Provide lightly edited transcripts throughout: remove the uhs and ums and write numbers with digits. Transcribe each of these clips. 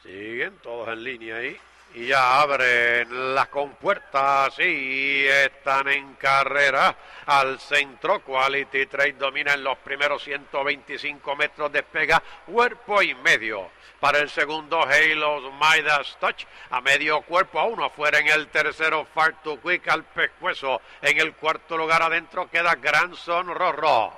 Siguen todos en línea ahí. Y ya abren las compuertas y están en carrera al centro. Quality Trade domina en los primeros 125 metros, despega cuerpo y medio. Para el segundo, Halo's Midas Touch a medio cuerpo, a uno afuera. En el tercero, Far Too Quick al pescuezo. En el cuarto lugar adentro queda Grandson Rorro.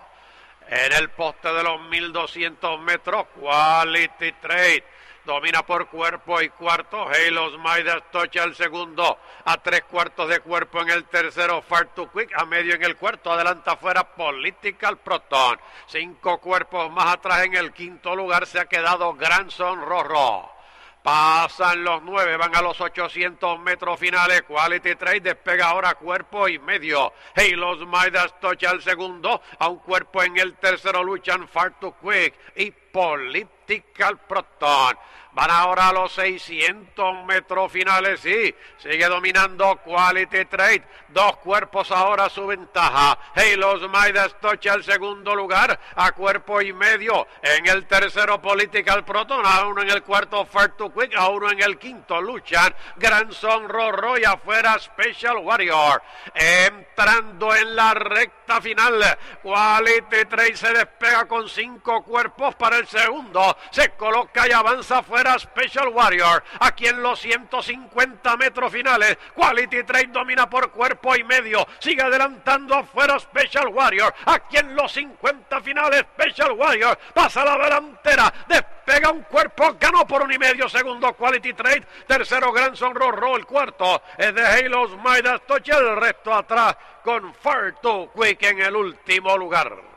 En el poste de los 1200 metros, Quality Trade domina por cuerpo y cuarto. Halo's Midas Touch al segundo, a 3/4 de cuerpo. En el tercero, Far Too Quick a medio. En el cuarto, adelanta afuera Political Proton. 5 cuerpos más atrás. En el quinto lugar se ha quedado Grandson Rorro. Pasan los 9, van a los 800 metros finales. Quality Trade despega ahora cuerpo y medio. Halo's Midas Touch al segundo, a un cuerpo. En el tercero luchan Far Too Quick y Political Proton. Van ahora a los 600 metros finales. Sí, sigue dominando Quality Trade. 2 cuerpos ahora su ventaja. Halo's Midas Touch al segundo lugar, a cuerpo y medio. En el tercero, Political Proton, a uno. En el cuarto, Far Too Quick, a uno. En el quinto luchan Grandson Rorro y afuera Special Warrior. Entrando en la recta final, Quality Trade se despega con 5 cuerpos para el segundo. Se coloca y avanza afuera Special Warrior. Aquí en los 150 metros finales, Quality Trade domina por cuerpo y medio. Sigue adelantando afuera Special Warrior. Aquí en los 50 finales, Special Warrior pasa la delantera. Despega un cuerpo, ganó por 1 y medio. Segundo, Quality Trade. Tercero, Grandson Rorro. El cuarto es de Halo's Midas Touch. El resto atrás con Far Too Quick en el último lugar.